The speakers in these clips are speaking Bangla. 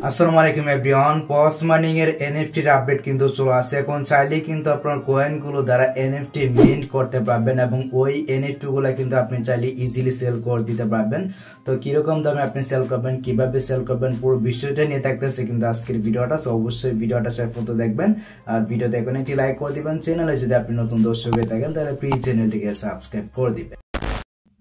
আসসালামু আলাইকুম এভরিওয়ান পস মাইনিং এর এনএফটি এর আপডেট কিন্তু চলে আসছে। এখন চাইলেই কিন্তু আপনার কয়েন গুলো দ্বারা এনএফটি মিন্ট করতে পারবেন এবং ওই এনএফটি গুলো কিন্তু আপনি চাইলে ইজিলি সেল করে দিতে পারবেন। তো কিরকম দামে আপনি সেল করবেন, কিভাবে সেল করবেন, পুরো বিষয়টা নিয়ে থাকতেছে কিন্তু আজকের ভিডিওটা। তো অবশ্যই ভিডিওটা শেষ পর্যন্ত দেখবেন আর ভিডিও দেখবেন একটি লাইক করে দিবেন। চ্যানেলে যদি আপনি নতুন দর্শক হয়ে থাকেন তাহলে প্লিজ চ্যানেলটিকে সাবস্ক্রাইব করে দিবেন।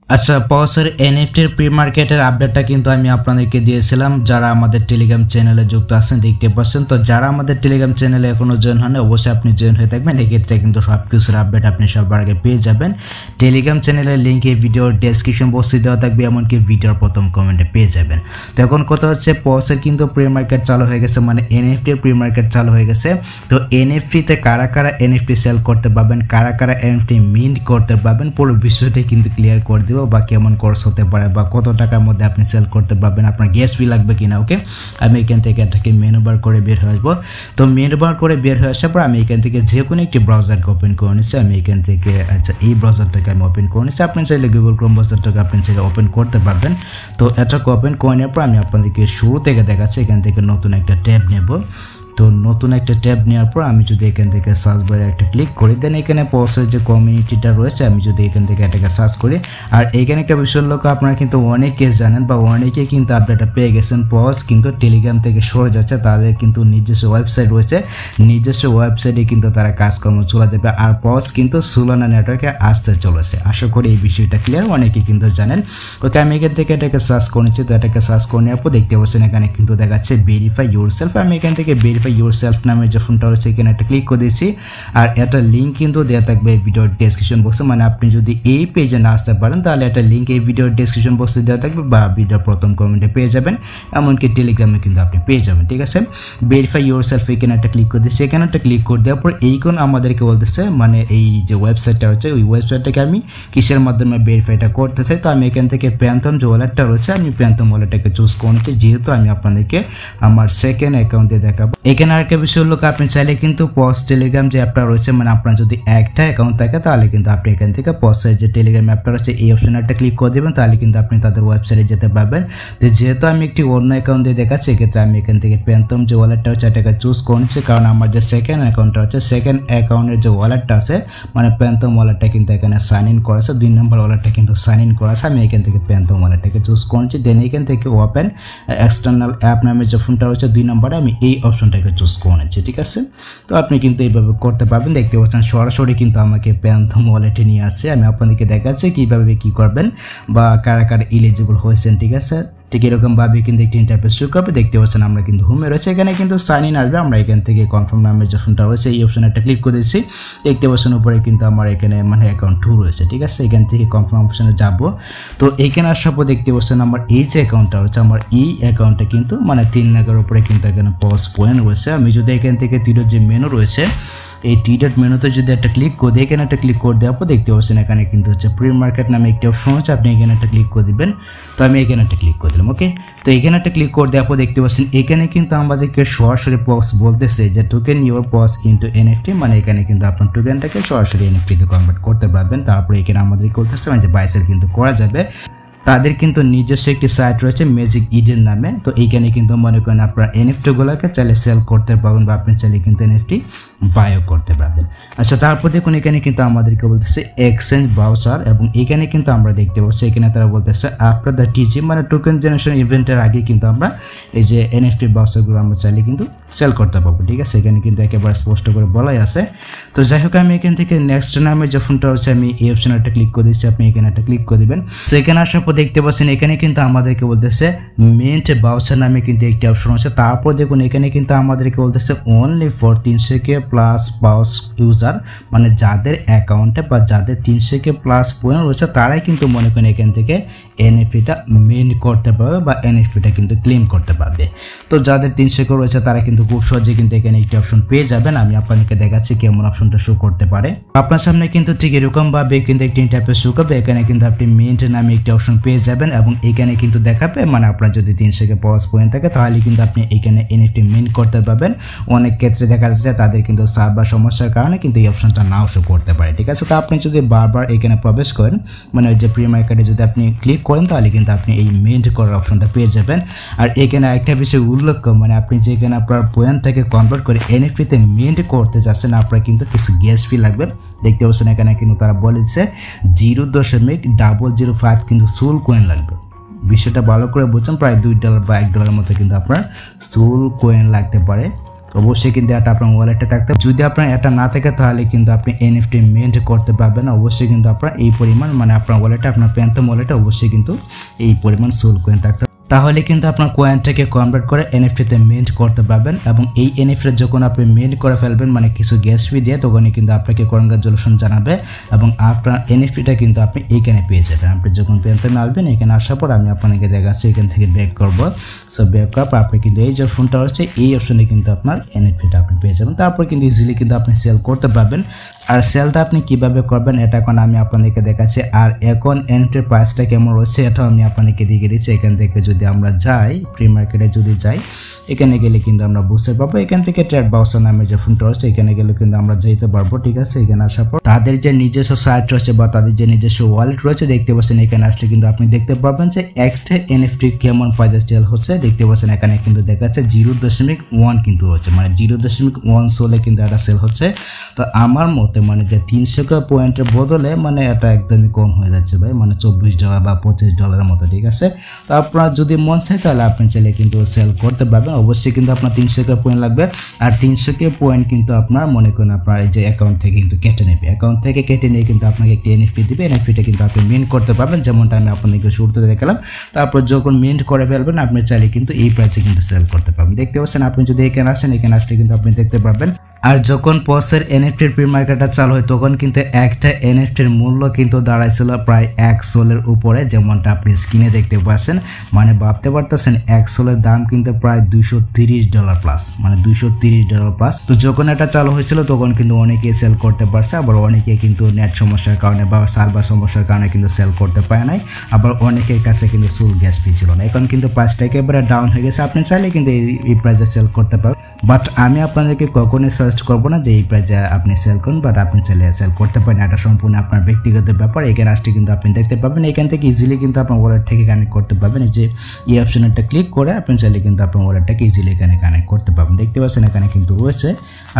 আচ্ছা, পসের এনএফটির প্রি মার্কেটের আপডেটটা কিন্তু আমি আপনাদেরকে দিয়েছিলাম। যারা আমাদের টেলিগ্রাম চ্যানেলে যুক্ত আছেন দেখতে পাচ্ছেন। তো যারা আমাদের টেলিগ্রাম চ্যানেলে এখনো জয়েন হন অবশ্যই আপনি জয়েন হয়ে থাকবেন। এক্ষেত্রে কিন্তু সব কিছুর আপডেট আপনি সবার আগে পেয়ে যাবেন। টেলিগ্রাম চ্যানেলের লিঙ্ক এই ভিডিওর ডেসক্রিপশন বক্সে দেওয়া থাকবে, এমনকি ভিডিওর প্রথম কমেন্টে পেয়ে যাবেন। তো এখন কথা হচ্ছে পসের কিন্তু প্রি মার্কেট চালু হয়ে গেছে, মানে এনএফটির প্রি মার্কেট চালু হয়ে গেছে। তো এনএফটিতে কারা কারা এনএফটি সেল করতে পারবেন, কারা কারা এনএফটি মিন্ট করতে পারবেন, পুরো বিষয়টি কিন্তু ক্লিয়ার করে দিব। বা কেমন কোর্স হতে পারে বা কত টাকার মধ্যে আপনি সেল করতে পারবেন, আপনার গ্যাস ফি লাগবে কিনা। ওকে, আমি এখান থেকে এটাকে মেনু বার করে বের হয়ে আসবো। তো মেনু বার করে বের হয়ে আসার পর আমি এখান থেকে যে কোনো একটি ব্রাউজারকে ওপেন করে নিচ্ছি। আমি এখান থেকে আচ্ছা এই ব্রাউজারটাকে আমি ওপেন করে নিচ্ছি। আপনি চাইলে গুগল ক্রোম ব্রাউজারটাকে আপনি চাইলে ওপেন করতে পারবেন। তো এটাকে ওপেন করে নেওয়ার পর আমি আপনাদেরকে শুরু থেকে দেখাচ্ছি। এখান থেকে নতুন একটা ট্যাব নেব। তো নতুন একটা ট্যাব নেওয়ার পর আমি যদি এখান থেকে সার্চ বারে একটা ক্লিক করি, দেন এখানে পসের যে কমিউনিটিটা রয়েছে আমি যদি এখান থেকে এটাকে সার্চ করি। আর এখানে একটা বিষয় লোক আপনারা কিন্তু অনেকে জানেন বা অনেকে কিন্তু আপডেটটা পেয়ে গেছেন। পস কিন্তু টেলিগ্রাম থেকে সরে যাচ্ছে, তাদের কিন্তু নিজস্ব ওয়েবসাইট রয়েছে, নিজস্ব ওয়েবসাইটে কিন্তু তারা কাজকর্ম চলে যাবে। আর পস কিন্তু সোলানা নেটওয়ার্কে আসতে চলেছে। আশা করি এই বিষয়টা ক্লিয়ার, অনেকে কিন্তু জানেন। ওকে, আমি এখান থেকে এটাকে সার্চ করে নিচ্ছি। তো এটাকে সার্চ করে নেওয়ার পর দেখতে পাচ্ছেন এখানে কিন্তু দেখাচ্ছে ভেরিফাই ইউরসেলফ। আমি এখান থেকে ভেরিফাই ইউরসেলফ নামে যে ফোনটা রয়েছে এখানে একটা ক্লিক করে দিয়েছি। আর এটা লিঙ্ক কিন্তু দেওয়া থাকবে ভিডিওর ডেসক্রিপশন বক্সে, মানে আপনি যদি এই পেজে না আসতে পারেন তাহলে একটা লিঙ্ক এই ভিডিওর ডেসক্রিপশন বক্সে দেওয়া থাকবে বা ভিডিওর প্রথম কমেন্টে পেয়ে যাবেন, এমনকি টেলিগ্রামে কিন্তু আপনি পেয়ে যাবেন। ঠিক আছে, ভেরিফাই ইউরসেলফ এখানে একটা ক্লিক করে দিচ্ছি। এখানে একটা ক্লিক করে দেওয়ার পর এইখান আমাদেরকে বলতেছে মানে এই যে ওয়েবসাইটটা রয়েছে ওই ওয়েবসাইটটাকে আমি কিসের মাধ্যমে ভেরিফাইটা করতে চাই। তো আমি এখান থেকে প্যান্থম যে ওয়ালেটটা রয়েছে আমি প্যান্থম ওয়ালেটটাকে চুজ করে নিচ্ছি, যেহেতু আমি আপনাদেরকে আমার সেকেন্ড অ্যাকাউন্টে দেখাবো। এখানে আরেকটা বিষয় হলো আপনি চাইলে কিন্তু পস টেলিগ্রাম যে অ্যাপটা রয়েছে, মানে আপনার যদি একটা অ্যাকাউন্ট থাকে তাহলে কিন্তু আপনি এখান থেকে পসের যে টেলিগ্রাম অ্যাপটা রয়েছে এই অপশনে একটা ক্লিক করে দেবেন, তাহলে কিন্তু আপনি তাদের ওয়েবসাইটে যেতে পারবেন। তো যেহেতু আমি একটি অন্য অ্যাকাউন্ট দিয়ে দেখাচ্ছি, এক্ষেত্রে আমি এখান থেকে প্যান্থম যে ওয়ালেটটা হচ্ছে এটাকে চুজ করে নিচ্ছি, কারণ আমার যে সেকেন্ড অ্যাকাউন্টটা হচ্ছে সেকেন্ড অ্যাকাউন্টের যে ওয়ালেটটা আছে মানে প্যান্থম ওয়ালেটটা কিন্তু এখানে সাইন ইন করা আছে, 2 নম্বর ওয়ালেটটা কিন্তু সাইন ইন করা আছে। আমি এখান থেকে প্যান্থম ওয়ালেটটাকে চুজ করে নিচ্ছি। দেন এখান থেকে ওপেন এক্সটার্নাল অ্যাপ নামের যে ফোনটা রয়েছে 2 নম্বরে আমি এই অপশনটাকে চুজ করে নিচ্ছি। ঠিক আছে, তো আপনি কিন্তু এইভাবে করতে পারবেন। দেখতে পাচ্ছেন সরাসরি কিন্তু আমাকে প্যান্থম ওয়ালেটে নিয়ে আসছে। আমি আপনাদেরকে দেখাচ্ছি কিভাবে কি করবেন বা কারা কারা এলিজিবল হয়েছেন। ঠিক আছে, ঠিক এরকমভাবে কিন্তু একটি ইন্টারফেস শুরু করবে। দেখতে পাচ্ছেন আমরা কিন্তু হোমে রয়েছে, এখানে কিন্তু সাইন ইন আসবে। আমরা এখান থেকে কনফার্ম নামের যে অপশনটা রয়েছে এই অপশনে একটা ক্লিক করে দিচ্ছি। দেখতে পাচ্ছেন উপরে কিন্তু আমার এখানে মানে অ্যাকাউন্ট 2 রয়েছে। ঠিক আছে, এখান থেকে কনফার্ম অপশনে যাব। তো এইখানে আসার পর দেখতে পাচ্ছেন আমার এই যে অ্যাকাউন্টটা রয়েছে আমার এই অ্যাকাউন্টটা কিন্তু মানে 3 লাখের উপরে কিন্তু এখানে পস পয়েন্ট রয়েছে। আমি যদি এখান থেকে তীরের যে মেনু রয়েছে এই টি-ডট মেনুতে যদি একটা ক্লিক করে দিই, এখানে একটা ক্লিক করে দেওয়ার পর দেখতে পাচ্ছেন এখানে কিন্তু হচ্ছে প্রি মার্কেট নামে একটি অপশন আছে, আপনি এখানে একটা ক্লিক করে দিবেন। তো আমি এখানে একটা ক্লিক করে দিলাম। ওকে, তো এখানে একটা ক্লিক করে দেওয়ার পর দেখতে পাচ্ছেন এখানে কিন্তু আমাদেরকে সরাসরি পস বলতেছে যে token your pause into NFT, মানে এখানে কিন্তু আপনার টোকেনটাকে সরাসরি এনএফটিতে কনভার্ট করতে পারবেন। তারপরে এখানে আমাদের বলতেছে যে বাই সেল কিন্তু করা যাবে। তাদের কিন্তু নিজস্ব একটি সাইট রয়েছে ম্যাজিক ইডেন নামে। তো এইখানে কিন্তু মনে করেন আপনার এনএফটিগুলোকে চাইলে সেল করতে পারবেন বা আপনি চাইলে কিন্তু এনএফটি বায়ও করতে পারবেন। আচ্ছা, তারপর দেখুন এখানে কিন্তু আমাদেরকে বলতেছে এক্সচেঞ্জ ব্রাউজার, এবং এখানে কিন্তু আমরা দেখতে পাচ্ছি এখানে তারা বলতেছে আফটার দ্য টিজি মানে টোকেন জেনারেশন ইভেন্টের আগে কিন্তু আমরা এই যে এনএফটি ব্রাউজারগুলো আমরা চাইলে কিন্তু সেল করতে পারবো। ঠিক আছে, এখানে কিন্তু একেবারে স্পষ্ট করে বলাই আছে। তো যাই হোক, আমি এখান থেকে নেক্সট নামে যে ফোনটা হচ্ছে আমি এই অপশনে একটা ক্লিক করে দিচ্ছি, আপনি এখানে একটা ক্লিক করে দিবেন। তো এখানে আসার পর দেখতে পাচ্ছেন এখানে কিন্তু আমাদেরকে বলতেছে মিন্ট বাউচার নামে কিন্তু একটি অপশন আছে। তারপর দেখুন এখানে কিন্তু আমাদেরকে বলতেছে only for 300K plus pause user, মানে যাদের অ্যাকাউন্টে বা যাদের 300K প্লাস পয়েন্ট রয়েছে তারাই কিন্তু মনে করেন এখান থেকে এনএফটিটা মিন্ট করতে পারবে বা এনএফটিটা কিন্তু ক্লেম করতে পারবে। তো যাদের 300K রয়েছে তারা কিন্তু খুব সহজে কিন্তু এখানে একটি অপশন পেয়ে যাবেন। আমি আপনাদেরকে দেখাচ্ছি কেমন অপশনটা শো করতে পারে। আপনার সামনে কিন্তু ঠিক এরকম ভাবে কিন্তু একটি ইন্টারফেস শো করবে। এখানে কিন্তু আপনি মিন্ট নামে একটি অপশন পেয়ে যাবেন এবং এখানে কিন্তু দেখাবে মানে আপনার যদি 300k পাওয়ার পয়েন্ট থাকে তাহলে কিন্তু আপনি এখানে NFT মিন্ট করতে পারবেন। অনেক ক্ষেত্রে দেখা যাচ্ছে তাদের কিন্তু সার্ভার সমস্যার কারণে কিন্তু এই অপশনটা নাও শো করতে পারে, ঠিক আছে। তো আপনি যদি বারবার এখানে প্রবেশ করেন মানে ওই যে প্রি মার্কেটে যদি আপনি ক্লিক করেন তাহলে কিন্তু আপনি এই মিন্ট করার অপশনটা পেয়ে যাবেন। আর এখানে একটা বিষয় উল্লেখ মানে আপনি যেখানে আপনার পয়েন্ট থেকে কনভার্ট করে NFT তে মিন্ট করতে যাচ্ছেন আপনার কিন্তু কিছু গ্যাস ফি লাগবে। দেখতে পাচ্ছেন এখানে কিন্তু তারা বলেছে 0.005 কিন্তু সোল কয়েন লাগবে। বিষয়টা ভালো করে বুঝছেন, প্রায় $2 বা $1 মতো কিন্তু আপনার সোল কয়েন লাগতে পারে। অবশ্যই কিন্তু এটা আপনার ওয়ালেটে থাকতে, যদি আপনার এটা না থাকে তাহলে কিন্তু আপনি NFT মিন্ট করতে পারবেন। অবশ্যই কিন্তু আপনার এই পরিমাণ মানে আপনার ওয়ালেটে আপনার প্যান্থম ওয়ালেটে অবশ্যই কিন্তু এই পরিমাণ সোল কয়েন থাকতে, তাহলে কিন্তু আপনার কয়েনটাকে কনভার্ট করে NFT তে মিন্ট করতে পারবেন। এবং এই NFT যখন আপনি মিন্ট করে ফেলবেন মানে কিছু গ্যাস ফি দিয়ে তখনই কিন্তু আপনাকে কনগ্রাচুলেশন জানাবে এবং আপনার NFTটা কিন্তু আপনি এইখানে পেয়ে যাবেন। আপনি যখন প্যান্থমে আসবেন এখানে আসার পর আমি আপনাকে দেখাচ্ছি এখান থেকে ব্যাক করব। সো ব্যাক করার পর আপনি কিন্তু এই যে ফোনটা হচ্ছে এই অপশনে কিন্তু আপনার NFTটা আপনি পেয়ে যাবেন। তারপর কিন্তু ইজিলি কিন্তু আপনি সেল করতে পারবেন। আর সেলটা আপনি কিভাবে করবেন এটা এখন আমি আপনাদেরকে দেখাচ্ছি। আর এখন NFT প্রাইসটা কেমন রয়েছে এটাও আমি আপনাদেরকে দেখিয়ে দিচ্ছি। এখান থেকে যদি আমরা যাই প্রি মার্কেটে যদি যাই এখানে গেলে কিন্তু আমরা বুঝতে পারবো। এখান থেকে ট্রেড বাউসার নামে যে ফোনটা রয়েছে এখানে গেলে কিন্তু আমরা যেতে পারবো, ঠিক আছে। এখানে আসার পর তাদের যে নিজস্ব সাইট রয়েছে বা তাদের যে নিজস্ব ওয়ালেট রয়েছে দেখতে পাচ্ছেন। এখানে আসলে কিন্তু আপনি দেখতে পারবেন যে একটা NFT কেমন প্রাইসে সেল হচ্ছে। দেখতে পাচ্ছেন এখানে কিন্তু দেখাচ্ছে 0.1 কিন্তু রয়েছে, মানে 0.1 সোলে কিন্তু এটা সেল হচ্ছে। তো আমার মতে মানে যে 300k পয়েন্টের বদলে মানে এটা একদমই কম হয়ে যাচ্ছে ভাই, মানে $24 বা $25 মতো, ঠিক আছে। তো আপনার যদি মন চায় তাহলে আপনি চাইলে কিন্তু সেল করতে পারবেন। অবশ্যই কিন্তু আপনার 300k পয়েন্ট লাগবে। আর 300k পয়েন্ট কিন্তু আপনার মনে করেন আপনার এই যে অ্যাকাউন্ট থেকে কিন্তু কেটে নেবে, অ্যাকাউন্ট থেকে কেটে নিয়ে কিন্তু আপনাকে একটি NFT দিবে। NFTটা কিন্তু আপনি মিন্ট করতে পারবেন যেমনটা আমি আপনাদেরকে শুরুতে দেখালাম। তারপর যখন মিন্ট করে ফেলবেন আপনি চাইলে কিন্তু এই প্রাইসে কিন্তু সেল করতে পারবেন। দেখতে পাচ্ছেন আপনি যদি এখানে আসেন এখানে আসলে কিন্তু আপনি দেখতে পারবেন। আর যখন পসের NFTর প্রি মার্কেটটা চালু হয় তখন কিন্তু একটা NFTর মূল্য কিন্তু দাঁড়াইছিল প্রায় 1 সোলের উপরে, যেমনটা আপনি স্ক্রিনে দেখতে পাচ্ছেন। মানে ভাবতে পারতেছেন 1 সোলের দাম কিন্তু প্রায় $230 প্লাস, মানে $230 প্লাস। তো যখন এটা চালু হয়েছিল তখন কিন্তু অনেকেই সেল করতে পারছে, আবার অনেকে কিন্তু নেট সমস্যার কারণে বা সার্ভার সমস্যার কারণে কিন্তু সেল করতে পারে নাই, আবার অনেকের কাছে কিন্তু সোল গ্যাস ফি ছিল না। এখন কিন্তু প্রাইসটা একেবারে ডাউন হয়ে গেছে, আপনি চাইলে কিন্তু এই প্রাইসে সেল করতে পারবেন। বাট আমি আপনাদেরকে কখনোই সাজেস্ট করবো না যে এই প্রাইসে আপনি সেল করুন, বাট আপনি চাইলে সেল করতে পারেন। এটা সম্পূর্ণ আপনার ব্যক্তিগত ব্যাপার। এখানে আসলে কিন্তু আপনি দেখতে পাবেন এখান থেকে ইজিলি কিন্তু আপনার ওয়ালেট থেকে কানেক্ট করতে পারবেন। এই যে এই অপশনটা ক্লিক করে আপনি চাইলে কিন্তু আপনার ওয়ালেটটাকে ইজিলি এখানে কানেক্ট করতে পারবেন। দেখতে পাচ্ছেন এখানে কিন্তু রয়েছে,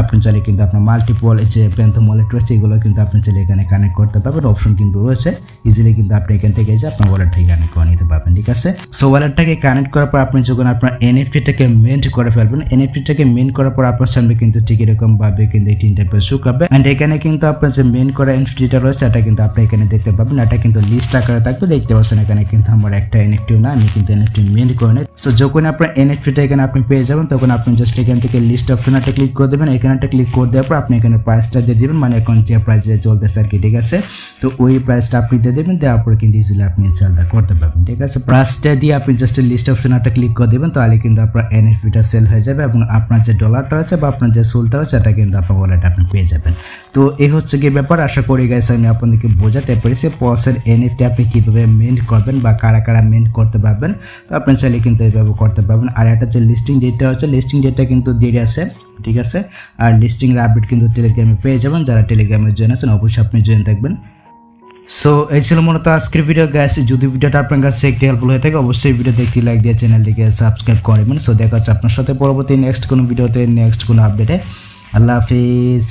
আপনি চাইলে কিন্তু আপনার মাল্টিপল যে প্যান্থম ওয়ালেট রয়েছে এগুলো কিন্তু আপনি চাইলে এখানে কানেক্ট করতে পারবেন। অপশন কিন্তু রয়েছে, ইজিলি কিন্তু আপনি এখান থেকে এসে আপনার ওয়ালেটটাকে কানেক্ট করে নিতে পারবেন, ঠিক আছে। সো ওয়ালেটটাকে কানেক্ট করার পর আপনি যখন আপনার NFTটাকে মিন্ট করে ফেলবেন, NFTটাকে মিন্ট করার পর আপনার সামনে কিন্তু ঠিক এরকম ভাবে কিন্তু এই তিনটা পেজ শো করবে। এন্ড এখানে কিন্তু আপনার যে মিন্ট করা NFTটা রয়েছে এটা কিন্তু আপনি এখানে দেখতে পাবেন। এটা কিন্তু লিস্ট আকারে থাকবে। দেখতে পাচ্ছেন এখানে কিন্তু আমার একটা NFT না, আমি কিন্তু NFT মিন্ট করে নিই। সো যখন আপনার NFTটা এখানে আপনি পেয়ে যাবেন তখন আপনি জাস্ট এখান থেকে লিস্ট অপশনটা ক্লিক করে দেবেন। এখানেটা ক্লিক করে দেওয়ার পর আপনি এখানে প্রাইসটা দিয়ে দিবেন, মানে এখন যে প্রাইসে চলতেছে আর কি, ঠিক আছে। তো ওই প্রাইসটা আপনি দিয়ে দেবেন, দেওয়ার পর কিন্তু ইজিলি আপনি সেলটা করতে পারবেন, ঠিক আছে। প্রাইসটা দিয়ে আপনি জাস্ট লিস্ট অপশনটা ক্লিক করে দেবেন, তাহলে কিন্তু আপনার NFTটা সেল হয়ে যাবে এবং আপনার যে ডলারটা আছে বা আপনার যে সোলটা আছে এটা কিন্তু আপনার ওয়ালেটে আপনি পেয়ে যাবেন। তো এই হচ্ছে কি ব্যাপার। আশা করি গাইস আমি আপনাদেরকে বোঝাতে পেরেছি পসের NFT আপনি কিভাবে মিন্ট করবেন বা কারা কারা মিন্ট করতে পারবেন। তো আপনি চাইলে কিন্তু এইভাবে করতে পারবেন। আর এটা যে লিস্টিং ডেটটা হচ্ছে, লিস্টিং ডেটটা কিন্তু দিয়ে আছে, ঠিক আছে। আর লিস্টিং আপডেট কিন্তু টেলিগ্রামে পেয়ে যাবেন। যারা টেলিগ্রামে জয়েন আছেন অবশ্যই আপনি জয়েন থাকবেন। সো এই ছিল মূলত আজকের ভিডিও গাইস। যদি ভিডিওটা আপনার কাছে একটু হেল্পফুল হয়ে থাকে অবশ্যই ভিডিওতে একটি লাইক দিয়ে চ্যানেলটিকে সাবস্ক্রাইব করবেন। সো দেখা হচ্ছে আপনার সাথে পরবর্তী নেক্সট কোনো ভিডিওতে, নেক্সট কোনো আপডেটে। আল্লাহ হাফিজ।